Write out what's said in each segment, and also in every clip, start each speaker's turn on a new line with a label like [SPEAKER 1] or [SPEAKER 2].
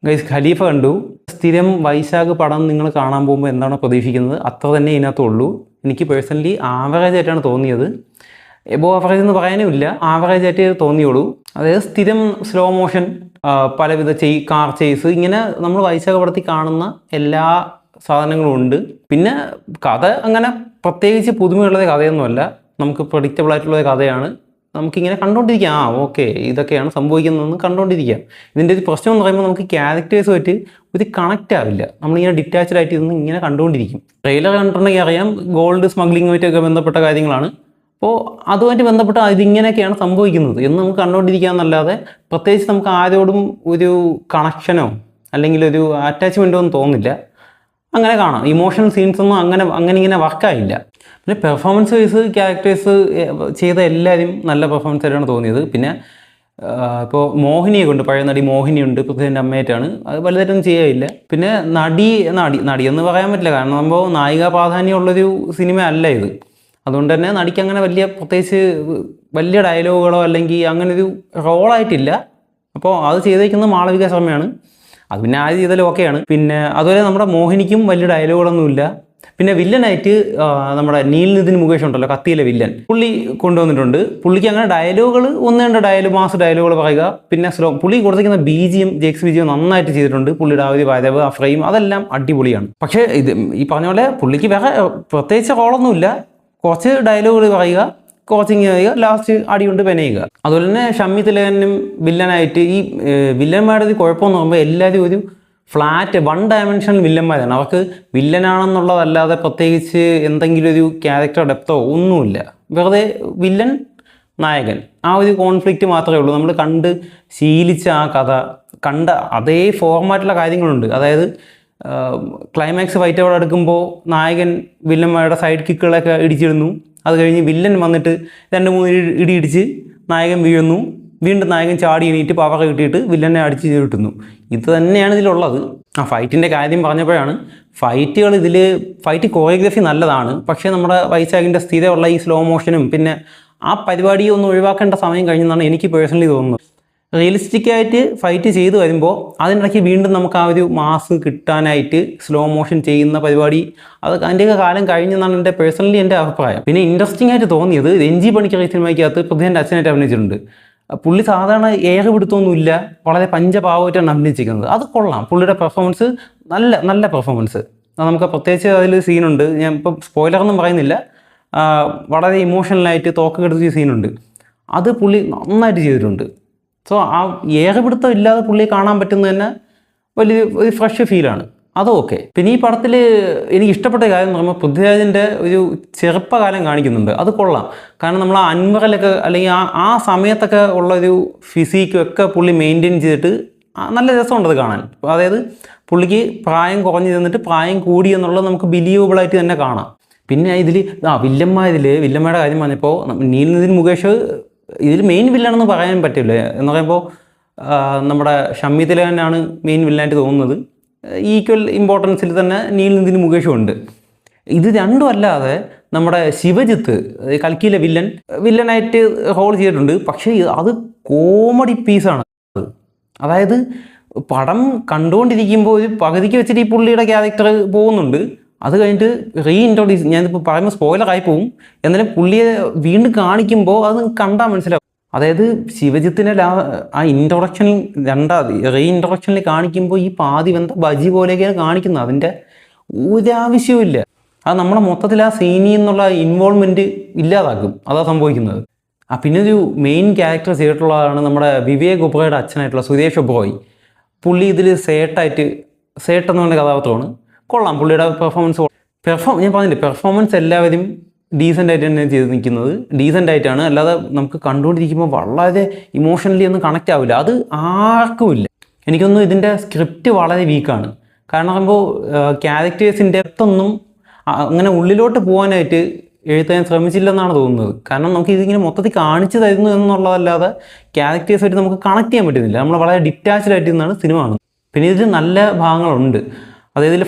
[SPEAKER 1] Guys ഖലീഫ കണ്ടു. സ്ഥിരം വൈശാഖ് പടം നിങ്ങൾ കാണാൻ പോകുമ്പോൾ എന്താണോ പ്രതീക്ഷിക്കുന്നത് അത്ര തന്നെ ഇതിനകത്തുള്ളൂ. എനിക്ക് പേഴ്സണലി ആവറേജ് ആയിട്ടാണ് തോന്നിയത്. എബോ ആവറേജ് എന്ന് പറയാനും ഇല്ല, ആവറേജ് ആയിട്ട് തോന്നിയുള്ളൂ. അതായത് സ്ഥിരം സ്ലോ മോഷൻ, പലവിധ കാർ ചേസ്, ഇങ്ങനെ നമ്മൾ വൈശാഖ പടത്തിൽ കാണുന്ന എല്ലാ സാധനങ്ങളും ഉണ്ട്. പിന്നെ കഥ അങ്ങനെ പ്രത്യേകിച്ച് പുതുമയുള്ളത് കഥയൊന്നുമല്ല, നമുക്ക് പ്രഡിക്റ്റബിൾ ആയിട്ടുള്ള കഥയാണ്. നമുക്കിങ്ങനെ കണ്ടുകൊണ്ടിരിക്കാം, ഓക്കെ ഇതൊക്കെയാണ് സംഭവിക്കുന്നതെന്ന് കണ്ടുകൊണ്ടിരിക്കാം. ഇതിൻ്റെ ഒരു പ്രശ്നം എന്ന് പറയുമ്പോൾ നമുക്ക് ക്യാരക്ടേഴ്സുമായിട്ട് ഒരു കണക്റ്റ് ആവില്ല. നമ്മളിങ്ങനെ ഡിറ്റാച്ച്ഡ് ആയിട്ട് ഇരുന്ന് ഇങ്ങനെ കണ്ടുകൊണ്ടിരിക്കും. ട്രെയിലർ കണ്ടിട്ടുണ്ടെങ്കിൽ അറിയാം ഗോൾഡ് സ്മഗ്ലിങ്ങുമായിട്ടൊക്കെ ബന്ധപ്പെട്ട കാര്യങ്ങളാണ്. അപ്പോൾ അതുമായിട്ട് ബന്ധപ്പെട്ട് ഇതിങ്ങനെയൊക്കെയാണ് സംഭവിക്കുന്നത് എന്ന് നമുക്ക് കണ്ടുകൊണ്ടിരിക്കാമെന്നല്ലാതെ പ്രത്യേകിച്ച് നമുക്ക് ആരോടും ഒരു കണക്ഷനോ അല്ലെങ്കിൽ ഒരു അറ്റാച്ച്മെൻറ്റോ ഒന്നും തോന്നില്ല. അങ്ങനെ കാണാം. ഇമോഷണൽ സീൻസൊന്നും അങ്ങനെ ഇങ്ങനെ വർക്കായില്ല. പിന്നെ പെർഫോമൻസ് വൈസ് ക്യാരക്ടേഴ്സ് ചെയ്ത എല്ലാവരും നല്ല പെർഫോമൻസ് ആയിട്ടാണ് തോന്നിയത്. പിന്നെ ഇപ്പോൾ മോഹിനിയെ കൊണ്ട്, പഴയ നടി മോഹിനിയുണ്ട്, പൃഥ്വിൻ്റെ അമ്മയായിട്ടാണ്. അത് വലുതായിട്ടൊന്നും ചെയ്യാനില്ല. പിന്നെ നടി എന്ന് പറയാൻ പറ്റില്ല, കാരണം നമ്മൾ നായിക പ്രാധാന്യമുള്ളൊരു സിനിമ അല്ല ഇത്. അതുകൊണ്ട് തന്നെ നടിക്ക് അങ്ങനെ പ്രത്യേകിച്ച് വലിയ ഡയലോഗുകളോ അല്ലെങ്കിൽ അങ്ങനൊരു റോളായിട്ടില്ല. അപ്പോൾ അത് ചെയ്തേക്കുന്നത് മാളവിക ശർമ്മയാണ്. അത് പിന്നെ ആദ്യം ചെയ്താലും ഓക്കെയാണ്. പിന്നെ അതുപോലെ നമ്മുടെ മോഹിനിക്കും വലിയ ഡയലോഗുകളൊന്നുമില്ല. പിന്നെ വില്ലനായിട്ട് നമ്മുടെ നീൽ നിതിൻ മുകേഷ് ഉണ്ടല്ലോ, കത്തിയിലെ വില്ലൻ, പുള്ളി കൊണ്ടുവന്നിട്ടുണ്ട്. പുള്ളിക്ക് അങ്ങനെ ഡയലോഗുകൾ മാസ് ഡയലോഗുകൾ പറയുക. പിന്നെ പുള്ളി കൊടുത്തിരിക്കുന്ന ജെക്സ് ബീജിയം നന്നായിട്ട് ചെയ്തിട്ടുണ്ട്. പുള്ളിയുടെ ആ ഒരു വരവ്, ആ ഫ്രെയിം, അതെല്ലാം അടിപൊളിയാണ്. പക്ഷേ ഇത് ഈ പറഞ്ഞ പോലെ പുള്ളിക്ക് വേറെ പ്രത്യേകിച്ച് റോളൊന്നുമില്ല. കുറച്ച് ഡയലോഗുകൾ പറയുക, കോച്ചിങ് ചെയ്യുക, ലാസ്റ്റ് അടിയുണ്ട് പെനയുക. അതുപോലെ തന്നെ ഷമ്മി തിലകനും വില്ലനായിട്ട്, ഈ വില്ലന്മാരുടെ ഒരു കുഴപ്പമെന്ന് പറയുമ്പോൾ എല്ലാവരും ഒരു ഫ്ലാറ്റ് 1 ഡയമെൻഷണൽ വില്ലന്മാരാണ്. അവർക്ക് വില്ലനാണെന്നുള്ളതല്ലാതെ പ്രത്യേകിച്ച് എന്തെങ്കിലും ഒരു ക്യാരക്ടർ ഡെപ്തോ ഒന്നുമില്ല. വെറുതെ വില്ലൻ നായകൻ, ആ ഒരു കോൺഫ്ലിക്റ്റ് മാത്രമേ ഉള്ളൂ. നമ്മൾ കണ്ട് ശീലിച്ച ആ കഥ, കണ്ട അതേ ഫോർമാറ്റുള്ള കാര്യങ്ങളുണ്ട്. അതായത് ക്ലൈമാക്സ് ഫൈറ്റ് അവിടെ എടുക്കുമ്പോൾ നായകൻ വില്ലന്മാരുടെ സൈഡ് കിക്കുകളൊക്കെ ഇടിച്ചിടുന്നു. അത് കഴിഞ്ഞ് വില്ലൻ വന്നിട്ട് 2-3 ഇടി ഇടിച്ച് നായകൻ വീഴുന്നു. വീണ്ടും നായകൻ ചാടി എണീറ്റ് പവർ കിട്ടിയിട്ട് വില്ലനെ അടിച്ച് കിട്ടുന്നു. ഇത് തന്നെയാണ് ഇതിലുള്ളത്. ഫൈറ്റിൻ്റെ കാര്യം പറഞ്ഞപ്പോഴാണ്, ഫൈറ്റ് കോറിയോഗ്രഫി നല്ലതാണ്. പക്ഷേ നമ്മുടെ വൈശാഖിൻ്റെ സ്ഥിരമുള്ള ഈ സ്ലോ മോഷനും പിന്നെ ആ പരിപാടിയെ ഒന്ന് ഒഴിവാക്കേണ്ട സമയം കഴിഞ്ഞെന്നാണ് എനിക്ക് പേഴ്സണലി തോന്നുന്നത്. റിയലിസ്റ്റിക്കായിട്ട് ഫൈറ്റ് ചെയ്ത് വരുമ്പോൾ അതിനിടയ്ക്ക് വീണ്ടും നമുക്ക് ആ ഒരു മാസ് കിട്ടാനായിട്ട് സ്ലോ മോഷൻ ചെയ്യുന്ന പരിപാടി, അതിൻ്റെയൊക്കെ കാലം കഴിഞ്ഞെന്നാണ് എൻ്റെ അഭിപ്രായം. പിന്നെ ഇൻട്രസ്റ്റിംഗ് ആയിട്ട് തോന്നിയത്, രഞ്ജി പണിക്കർ ഈ സിനിമയ്ക്കകത്ത് പൃഥ്വിൻ്റെ അച്ഛനായിട്ട് അഭിനയിച്ചിട്ടുണ്ട്. പുള്ളി സാധാരണ ഏറെ പിടുത്തമൊന്നുമില്ല, വളരെ പഞ്ചപാവമായിട്ടാണ് അഭിനയിച്ചിരിക്കുന്നത്. അത് കൊള്ളാം. പുള്ളിയുടെ പെർഫോമൻസ് നല്ല പെർഫോമൻസ്. നമുക്ക് പ്രത്യേകിച്ച് അതിൽ സീനുണ്ട്, ഞാൻ ഇപ്പം സ്പോയിലറൊന്നും പറയുന്നില്ല, വളരെ ഇമോഷണലായിട്ട് തോക്കെടുത്ത സീനുണ്ട്. അത് പുള്ളി നന്നായിട്ട് ചെയ്തിട്ടുണ്ട്. സോ ആ ഏകപിടുത്തം ഇല്ലാതെ പുള്ളിയെ കാണാൻ പറ്റുന്നത് തന്നെ ഒരു ഫ്രഷ് ഫീലാണ്. അതും ഓക്കെ. പിന്നെ ഈ പടത്തിൽ എനിക്ക് ഇഷ്ടപ്പെട്ട കാര്യം എന്ന് പറയുമ്പോൾ പൃഥ്വിരാജിൻ്റെ ഒരു ചെറുപ്പകാലം കാണിക്കുന്നുണ്ട്. അത് കൊള്ളാം. കാരണം നമ്മൾ ആ അൻവറിലൊക്കെ അല്ലെങ്കിൽ ആ സമയത്തൊക്കെ ഉള്ളൊരു ഫിസിക്കും ഒക്കെ പുള്ളി മെയിൻറ്റെയിൻ ചെയ്തിട്ട് നല്ല രസമുണ്ട് അത് കാണാൻ. അതായത് പുള്ളിക്ക് പ്രായം കുറഞ്ഞ് തന്നിട്ട് പ്രായം കൂടി എന്നുള്ളത് നമുക്ക് ബിലീവബിളായിട്ട് തന്നെ കാണാം. പിന്നെ ഇതിൽ വില്ലന്മാരുടെ കാര്യം പറഞ്ഞപ്പോൾ നീൽ നിതിൻ മുകേഷ് ഇതിൽ മെയിൻ വില്ലണെന്ന് പറയാൻ പറ്റില്ല. എന്ന് പറയുമ്പോൾ നമ്മുടെ ഷമ്മി തിലകനാണ് മെയിൻ വില്ലനായിട്ട് തോന്നുന്നത്. ഈക്വൽ ഇമ്പോർട്ടൻസിൽ തന്നെ നീൽ നിതിൻ മുകേഷും ഉണ്ട്. ഇത് രണ്ടും അല്ലാതെ നമ്മുടെ ശിവജിത്ത് കൽക്കിയിലെ വില്ലനായിട്ട് റോൾ ചെയ്തിട്ടുണ്ട്. പക്ഷേ അത് കോമഡി പീസാണ്. അതായത് പടം കണ്ടുകൊണ്ടിരിക്കുമ്പോൾ ഒരു പകുതിക്ക് വെച്ചിട്ട് ഈ പുള്ളിയുടെ ക്യാരക്ടർ പോകുന്നുണ്ട്. അത് കഴിഞ്ഞിട്ട് റീഇൻട്രോഡ്യൂസ്, ഞാനിപ്പോൾ പറയുമ്പോൾ സ്പോയിലറായി പോവും, എന്നാലും പുള്ളിയെ വീണ്ടും കാണിക്കുമ്പോൾ അത് കണ്ടാൽ മനസ്സിലാവും. അതായത് ശിവജിത്തിനെ ആ ഇൻട്രൊഡക്ഷനിൽ റീഇൻട്രൊഡക്ഷനിൽ കാണിക്കുമ്പോൾ ഈ പാതി വെന്ത ബജി പോലെയൊക്കെയാണ് കാണിക്കുന്നത്. അതിൻ്റെ ഒരാവശ്യവുമില്ല. അത് നമ്മളെ മൊത്തത്തിൽ ആ സീനിൽ നിന്നുള്ള ഇൻവോൾവ്മെൻറ്റ് ഇല്ലാതാക്കും. അതാണ് സംഭവിക്കുന്നത്. പിന്നെ ഒരു മെയിൻ ക്യാരക്ടർ ചെയ്തിട്ടുള്ളതാണ് നമ്മുടെ വിവേക് ഒബ്രോയുടെ അച്ഛനായിട്ടുള്ള സുരേഷ് ഒബ്രോയ്. പുള്ളി ഇതിൽ സേട്ട് എന്ന് പറഞ്ഞ കഥാപാത്രമാണ്. കൊള്ളാം. പുള്ളിയുടെ ഞാൻ പറഞ്ഞില്ലേ, പെർഫോമൻസ് എല്ലാവരും ഡീസൻ്റ് ആയിട്ട് തന്നെ ചെയ്ത് നിൽക്കുന്നത്. ഡീസൻ്റ് ആയിട്ടാണ്, അല്ലാതെ നമുക്ക് കണ്ടുകൊണ്ടിരിക്കുമ്പോൾ വളരെ ഇമോഷണലി ഒന്നും കണക്റ്റ് ആവില്ല. അത് ആർക്കും ഇല്ല. എനിക്കൊന്നും ഇതിൻ്റെ സ്ക്രിപ്റ്റ് വളരെ വീക്കാണ്. കാരണം പറയുമ്പോൾ ക്യാരക്ടേഴ്സിൻ്റെ ഒന്നും അങ്ങനെ ഉള്ളിലോട്ട് പോകാനായിട്ട് എഴുതാൻ ശ്രമിച്ചില്ലെന്നാണ് തോന്നുന്നത്. കാരണം നമുക്ക് ഇതിങ്ങനെ മൊത്തത്തിൽ കാണിച്ചു തരുന്നു എന്നുള്ളതല്ലാതെ ക്യാരക്ടേഴ്സായിട്ട് നമുക്ക് കണക്ട് ചെയ്യാൻ പറ്റുന്നില്ല. നമ്മൾ വളരെ ഡിറ്റാച്ച്ഡ് ആയിട്ട് നിന്നാണ് സിനിമ കാണുന്നത്. പിന്നെ ഇതിൽ നല്ല ഭാഗങ്ങളുണ്ട്. അതായത് ഇതിൽ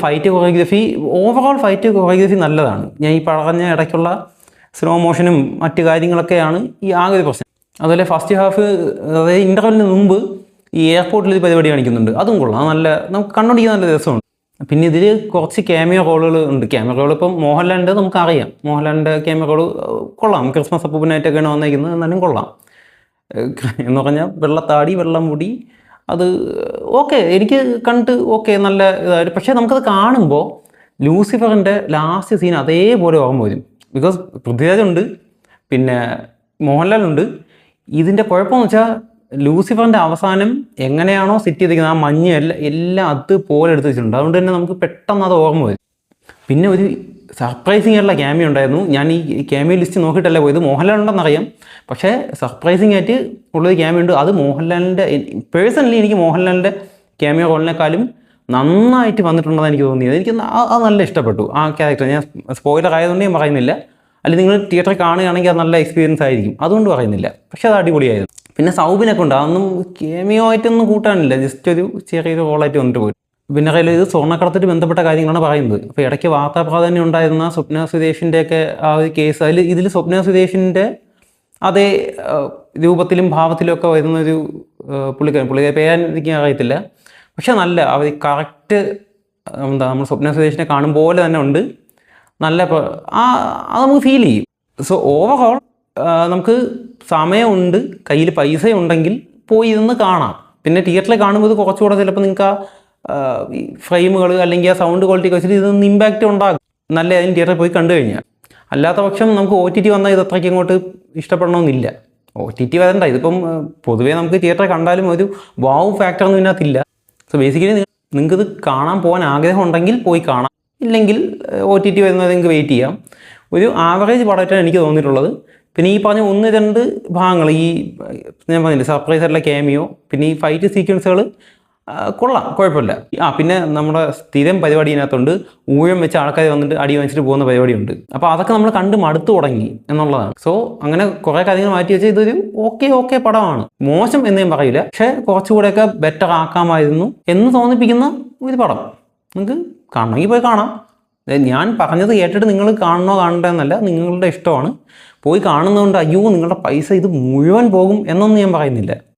[SPEAKER 1] ഓവറോൾ ഫൈറ്റ് കൊറിയോഗ്രഫി നല്ലതാണ്. ഞാൻ ഈ പറഞ്ഞ ഇടയ്ക്കുള്ള സ്ലോ മോഷനും മറ്റു കാര്യങ്ങളൊക്കെയാണ് ഈ ആകെ ഒരു പ്രശ്നം. അതുപോലെ ഫസ്റ്റ് ഹാഫ്, അതായത് ഇൻ്റർവെല്ലിന് മുമ്പ് ഈ എയർപോർട്ടിൽ ഇത് പരിപാടി കാണിക്കുന്നുണ്ട്, അതും കൊള്ളാം. നല്ല നമുക്ക് കണ്ടുപിടിക്കാൻ നല്ല രസമുണ്ട്. പിന്നെ ഇതിൽ കുറച്ച് ക്യാമിയോ റോളുകൾ ഉണ്ട്. ക്യാമിയോ റോൾ ഇപ്പം മോഹൻലാലിൻ്റെ നമുക്കറിയാം, മോഹൻലാലിൻ്റെ ക്യാമിയോ റോൾ കൊള്ളാം. ക്രിസ്മസ് അപ്പൂപ്പനായിട്ടൊക്കെയാണ് വന്നിരിക്കുന്നത്, എന്നാലും കൊള്ളാം. എന്ന് പറഞ്ഞാൽ വെള്ളത്താടി വെള്ളം മുടി, അത് ഓക്കെ, എനിക്ക് കണ്ട് ഓക്കെ, നല്ല ഇതായിട്ട്. പക്ഷേ നമുക്കത് കാണുമ്പോൾ ലൂസിഫറിൻ്റെ ലാസ്റ്റ് സീൻ അതേപോലെ ഓർമ്മ വരും. ബിക്കോസ് പൃഥ്വിരാജുണ്ട്, പിന്നെ മോഹൻലാലുണ്ട്. ഇതിൻ്റെ കുഴപ്പമെന്ന് വെച്ചാൽ ലൂസിഫറിൻ്റെ അവസാനം എങ്ങനെയാണോ സെറ്റ് ചെയ്തിരിക്കുന്നത്, ആ മഞ്ഞ് എല്ലാം അതുപോലെ എടുത്ത് വെച്ചിട്ടുണ്ട്. അതുകൊണ്ട് തന്നെ നമുക്ക് പെട്ടെന്ന് അത് ഓർമ്മ വരും. പിന്നെ ഒരു സർപ്രൈസിങ് ആയിട്ടുള്ള ക്യാമിയോ ഉണ്ടായിരുന്നു. ഞാൻ ഈ ക്യാമിയോ ലിസ്റ്റ് നോക്കിയിട്ടല്ല പോയത്, മോഹൻലാൽ ഉണ്ടെന്നറിയാം, പക്ഷേ സർപ്രൈസിങ് ആയിട്ട് ഉള്ളൊരു ക്യാമിയോ ഉണ്ട്. അത് മോഹൻലാലിൻ്റെ, പേഴ്സണലി എനിക്ക് മോഹൻലാലിൻ്റെ ക്യാമിയോ റോളിനേക്കാളും നന്നായിട്ട് വന്നിട്ടുണ്ടെന്ന് എനിക്ക് തോന്നിയത്. എനിക്ക് അത് നല്ല ഇഷ്ടപ്പെട്ടു ആ ക്യാരക്ടർ. ഞാൻ സ്പോയിലർ ആയതുകൊണ്ട് ഞാൻ പറയുന്നില്ല, അല്ലെങ്കിൽ നിങ്ങൾ തിയേറ്ററിൽ കാണുകയാണെങ്കിൽ അത് നല്ല എക്സ്പീരിയൻസ് ആയിരിക്കും, അതുകൊണ്ട് പറയുന്നില്ല. പക്ഷേ അത് അടിപൊളിയായിരുന്നു. പിന്നെ സൗബിനൊക്കെ ഉണ്ട്, അതൊന്നും ക്യാമിയോ ആയിട്ടൊന്നും കൂട്ടാനില്ല, ജസ്റ്റ് ഒരു ചെറിയൊരു റോളായിട്ട് വന്നിട്ട് പോയി. പിന്നെ കയ്യിൽ ഇത് സ്വർണ്ണക്കടത്തിട്ട് ബന്ധപ്പെട്ട കാര്യങ്ങളാണ് പറയുന്നത്. അപ്പോൾ ഇടയ്ക്ക് വാർത്താ പ്രാധാന്യം ഉണ്ടായിരുന്ന സ്വപ്ന സുരേഷിൻ്റെയൊക്കെ ആ ഒരു കേസ്, ഇതിൽ സ്വപ്ന സുരേഷിൻ്റെ അതേ രൂപത്തിലും ഭാവത്തിലും ഒക്കെ വരുന്നൊരു പുള്ളിക്കാരി പേരാൻ എനിക്ക് അറിയത്തില്ല. പക്ഷെ നല്ല അവർ കറക്റ്റ് നമ്മൾ സ്വപ്ന സുരേഷിനെ കാണും പോലെ തന്നെ ഉണ്ട്. നല്ല അത് നമുക്ക് ഫീൽ ചെയ്യും. സോ ഓവറോൾ നമുക്ക് സമയമുണ്ട്, കയ്യിൽ പൈസ ഉണ്ടെങ്കിൽ പോയി ഇതൊന്ന് കാണാം. പിന്നെ തിയേറ്ററിൽ കാണുമ്പോൾ ഇത് കുറച്ചുകൂടെ ചിലപ്പോൾ നിങ്ങൾക്ക് ഈ ഫ്രെയിമുകൾ അല്ലെങ്കിൽ ആ സൗണ്ട് ക്വാളിറ്റി വെച്ചിട്ട് ഇതൊന്ന് ഇമ്പാക്റ്റ് ഉണ്ടാകും, നല്ല അതിന് തിയേറ്ററിൽ പോയി കണ്ടു കഴിഞ്ഞാൽ. അല്ലാത്ത പക്ഷം നമുക്ക് OTT വന്നാൽ ഇത് അത്രയ്ക്ക് ഇങ്ങോട്ട് ഇഷ്ടപ്പെടണമെന്നില്ല. OTT വരണ്ട, ഇതിപ്പം പൊതുവേ നമുക്ക് തിയേറ്ററിൽ കണ്ടാലും ഒരു വാവ് ഫാക്ടറൊന്നും ഇതിനകത്തില്ല. സോ ബേസിക്കലി നിങ്ങൾക്കിത് കാണാൻ പോകാൻ ആഗ്രഹം ഉണ്ടെങ്കിൽ പോയി കാണാം, ഇല്ലെങ്കിൽ OTT വരുന്നത് നിങ്ങൾക്ക് വെയിറ്റ് ചെയ്യാം. ഒരു ആവറേജ് പടമായിട്ടാണ് എനിക്ക് തോന്നിയിട്ടുള്ളത്. പിന്നെ ഈ പറഞ്ഞ 1-2 ഭാഗങ്ങൾ, ഈ ഞാൻ പറഞ്ഞില്ലേ സർപ്രൈസ് ആയിട്ടുള്ള ക്യാമിയോ, പിന്നെ ഈ ഫൈറ്റ് സീക്വൻസുകൾ കൊള്ളാം, കുഴപ്പമില്ല. പിന്നെ നമ്മുടെ സ്ഥിരം പരിപാടി ഇതിനകത്തുണ്ട്, ഊഴം വെച്ച് ആൾക്കാർ വന്നിട്ട് അടി വാങ്ങിച്ചിട്ട് പോകുന്ന പരിപാടിയുണ്ട്. അപ്പോൾ അതൊക്കെ നമ്മൾ കണ്ട് മടുത്തു തുടങ്ങി എന്നുള്ളതാണ്. സോ അങ്ങനെ കുറേ കാര്യങ്ങൾ മാറ്റി വെച്ചാൽ ഇതൊരു ഓക്കെ പടമാണ്. മോശം എന്ന് ഞാൻ പറയില്ല, പക്ഷേ കുറച്ചുകൂടെയൊക്കെ ബെറ്റർ ആക്കാമായിരുന്നു എന്ന് തോന്നിപ്പിക്കുന്ന ഒരു പടം. നിങ്ങൾക്ക് കാണണമെങ്കിൽ പോയി കാണാം. ഞാൻ പറഞ്ഞത് കേട്ടിട്ട് നിങ്ങൾ കാണണോ കാണണ്ടെന്നല്ല, നിങ്ങളുടെ ഇഷ്ടമാണ്. പോയി കാണുന്നതുകൊണ്ട് അയ്യോ നിങ്ങളുടെ പൈസ ഇത് മുഴുവൻ പോകും എന്നൊന്നും ഞാൻ പറയുന്നില്ല.